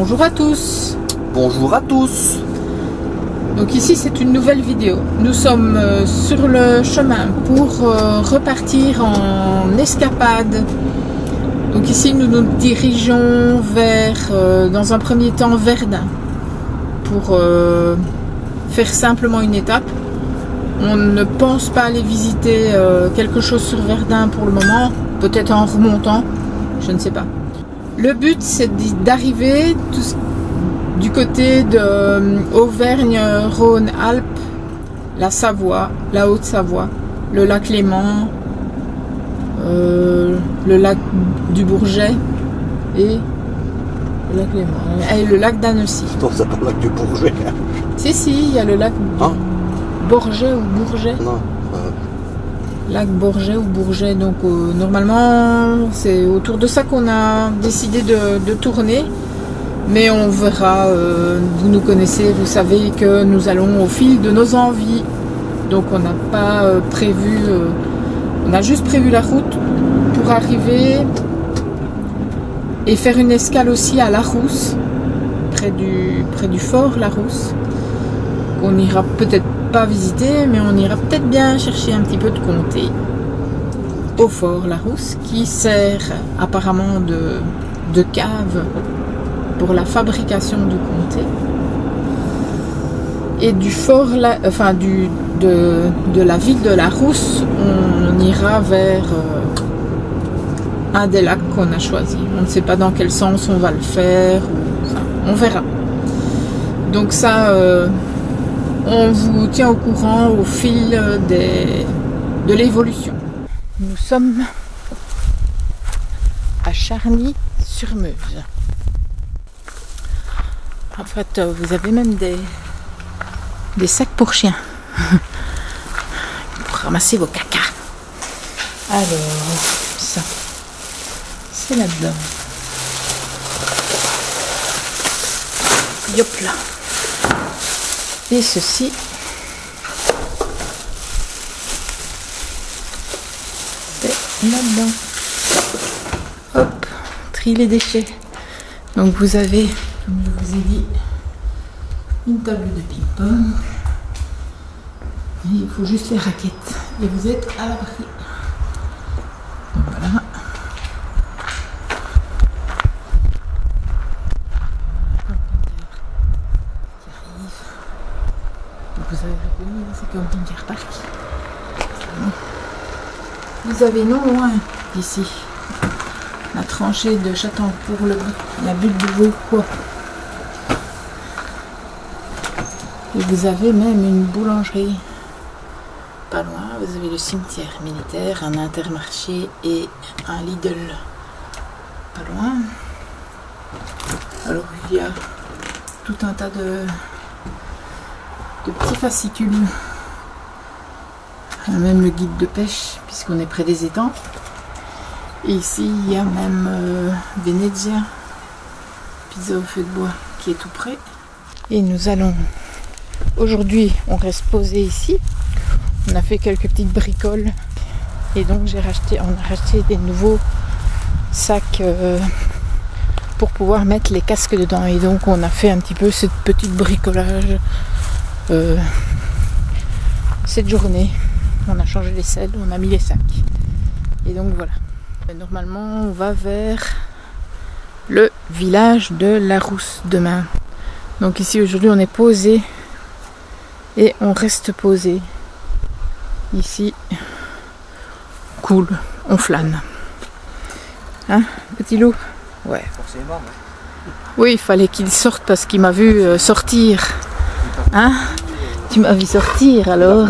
Bonjour à tous. Bonjour à tous. Donc ici c'est une nouvelle vidéo. Nous sommes sur le chemin pour repartir en escapade. Donc ici nous nous dirigeons vers, dans un premier temps, Verdun. Pour faire simplement une étape. On ne pense pas aller visiter quelque chose sur Verdun pour le moment. Peut-être en remontant, je ne sais pas. Le but c'est d'arriver du côté de Auvergne-Rhône-Alpes, la Savoie, la Haute-Savoie, le lac Léman, le lac du Bourget et le lac Léman et le lac d'Annecy. Non, c'est pas le lac du Bourget. Si, il y a le lac Bourget ou Bourget. Non. Lac Bourget ou Bourget. Donc normalement c'est autour de ça qu'on a décidé de tourner. Mais on verra, vous nous connaissez, vous savez que nous allons au fil de nos envies. Donc on n'a pas prévu, on a juste prévu la route pour arriver et faire une escale aussi à La Rousse, près du fort La Rousse. On n'ira peut-être pas visiter, mais on ira peut-être bien chercher un petit peu de comté au fort La Rousse, qui sert apparemment de cave pour la fabrication du comté. Et du fort, de la ville de La Rousse, on ira vers un des lacs qu'on a choisi. On ne sait pas dans quel sens on va le faire, on verra. Donc ça, on vous tient au courant au fil de l'évolution. Nous sommes à Charny-sur-Meuse. En fait, vous avez même des sacs pour chiens pour ramasser vos caca. Alors, ça, c'est là-dedans. Yop là. Et ceci, c'est là-dedans. Hop, trie les déchets. Donc vous avez, comme je vous ai dit, une table de ping-pong. Il faut juste les raquettes. Et vous êtes à l'abri. Donc voilà. Vous avez reconnu, c'est camping-car park. Vous avez non loin d'ici la tranchée de Château pour la butte de Vauquois. Et vous avez même une boulangerie. Pas loin, vous avez le cimetière militaire, un Intermarché et un Lidl. Pas loin. Alors il y a tout un tas de petits fascicules. Même le guide de pêche, puisqu'on est près des étangs. Et ici, il y a même Venezia, pizza au feu de bois, qui est tout près. Et nous allons... Aujourd'hui, on reste posé ici. On a fait quelques petites bricoles. Et donc, on a racheté des nouveaux sacs pour pouvoir mettre les casques dedans. Et donc, on a fait un petit peu ce petit bricolage cette journée. On a changé les selles, on a mis les sacs. Et donc, voilà. Normalement, on va vers le village de La Rousse demain. Donc ici, aujourd'hui, on est posé et on reste posé. Ici, cool, on flâne. Hein, petit loup? Ouais. Oui, il fallait qu'il sorte parce qu'il m'a vu sortir. Hein? Tu m'as vu sortir, alors?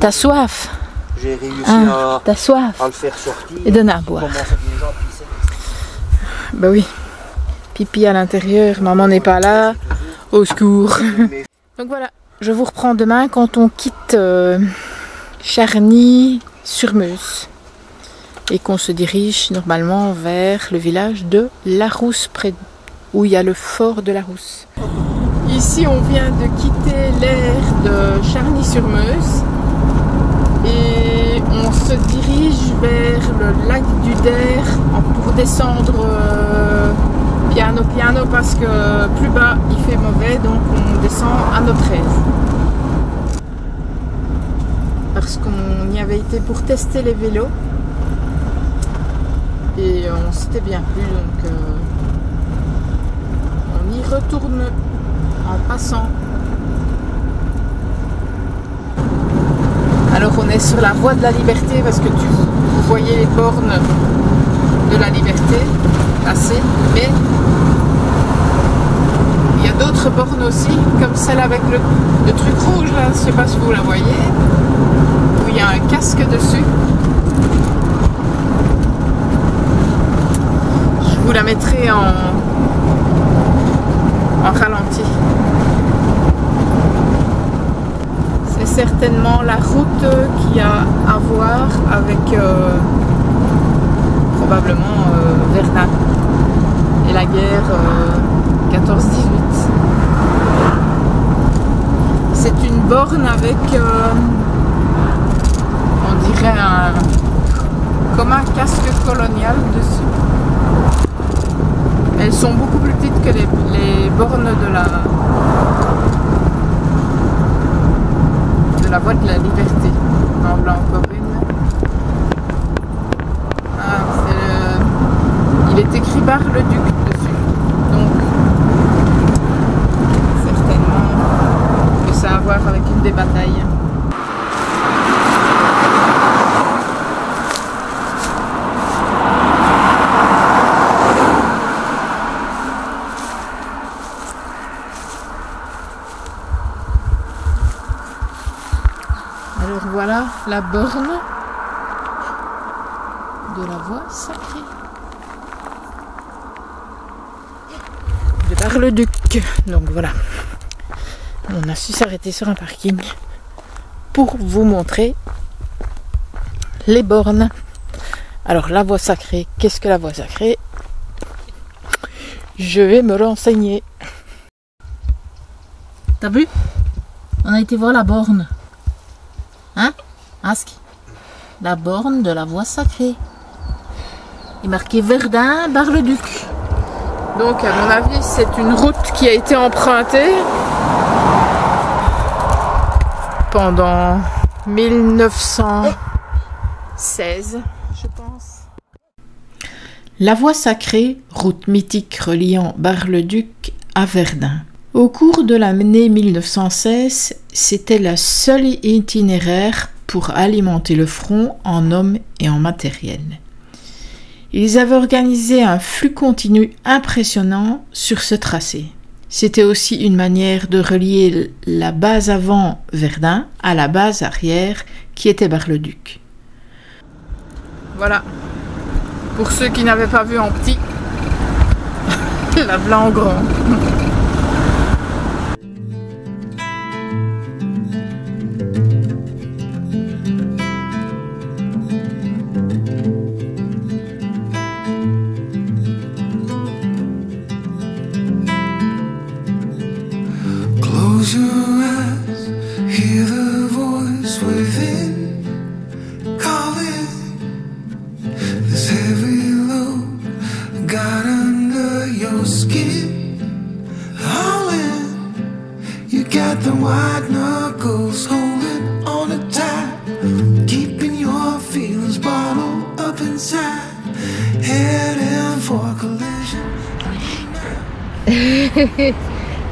T'as soif? J'ai réussi t'as soif à le faire sortir. Et donner à boire. Bah oui. Pipi à l'intérieur, maman n'est pas là. Au secours. Donc voilà, je vous reprends demain quand on quitte Charny-sur-Meuse. Et qu'on se dirige normalement vers le village de La Rousse, où il y a le fort de La Rousse. Ici, on vient de quitter l'aire de Charny-sur-Meuse. Et on se dirige vers le lac du Der pour descendre Piano, piano, parce que plus bas il fait mauvais, donc on descend à notre aise. Parce qu'on y avait été pour tester les vélos. Et on s'était bien plu, donc on y retourne en passant. Alors on est sur la voie de la liberté parce que vous voyez les bornes de la liberté passer, mais il y a d'autres bornes aussi, comme celle avec le truc rouge là, je ne sais pas si vous la voyez, où il y a un casque dessus. Je vous la mettrai en ralenti. C'est certainement la route qu'il y a à voir avec probablement Verdun et la guerre 14-18. C'est une borne avec, on dirait comme un casque colonial dessus. Elles sont beaucoup plus petites que les bornes de la voie de la liberté. En blanc encore une. Il est écrit Bar-le-Duc dessus. Donc certainement que ça a à voir avec une des batailles. Alors voilà la borne de la voie sacrée de Bar-le-Duc. Donc voilà, on a su s'arrêter sur un parking pour vous montrer les bornes. Alors la voie sacrée, qu'est-ce que la voie sacrée? Je vais me renseigner. T'as vu? On a été voir la borne. Hein, Ask? La borne de la voie sacrée. Il est marqué Verdun, Bar-le-Duc. Donc, à mon avis, c'est une route qui a été empruntée pendant 1916, je pense. La voie sacrée, route mythique reliant Bar-le-Duc à Verdun. Au cours de l'année 1916, c'était la seule itinéraire pour alimenter le front en hommes et en matériel. Ils avaient organisé un flux continu impressionnant sur ce tracé. C'était aussi une manière de relier la base avant Verdun à la base arrière qui était Bar-le-Duc. Voilà, pour ceux qui n'avaient pas vu en petit, la voilà en grand. Close your eyes, hear the voice within calling. This heavy load got under your skin. All in, you got the white knuckles holding on it tight, keeping your feelings bottled up inside, heading for collision.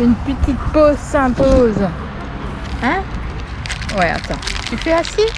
Une petite pause s'impose. Hein? Ouais, attends. Tu fais assis?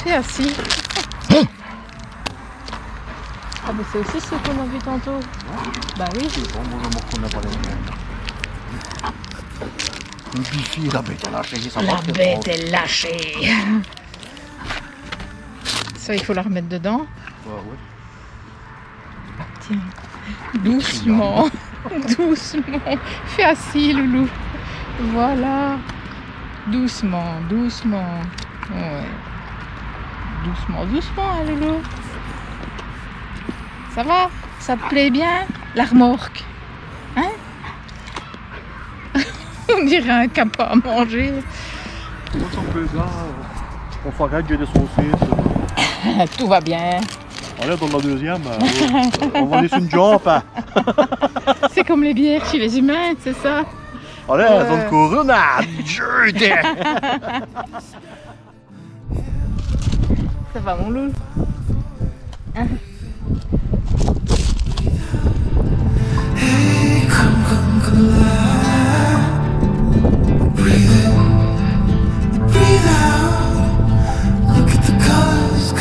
Fais assis. Ah, mais c'est aussi ce qu'on a vu tantôt. Bah oui. Une bifi, la bête est lâchée. La bête est lâchée. Ça, il faut la remettre dedans. Ouais. Tiens. Doucement. Doucement. Fais assis, loulou. Voilà. Doucement, doucement. Ouais. Doucement, doucement, hein, loulou. Ça va? Ça te plaît bien, la remorque? Hein? On dirait un capot à manger. Moi, ça me plaît ça. On s'arrête, j'ai des saucisses. Tout va bien. On est dans la deuxième. On va laisser une job. Hein. c'est comme les bières chez les humains, c'est ça? Allez, sån corona! Ça va mon loup? Hein? Hey, come alive. Breathe in, breathe out. Look at the colors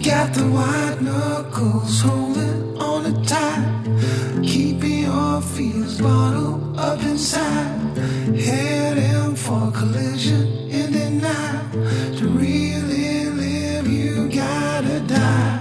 got the white knuckles holding on it tight, keeping your fears bottled up inside, heading for collision in the night. To really live, you gotta die.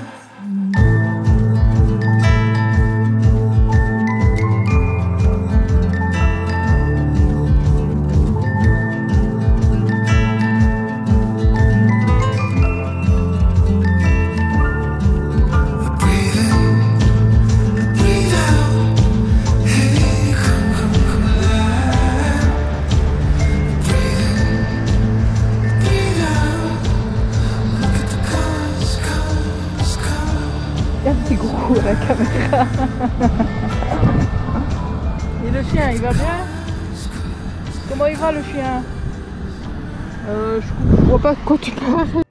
Un petit coucou à la caméra. Et le chien, il va bien? Comment il va le chien? Je vois pas de quoi tu parles.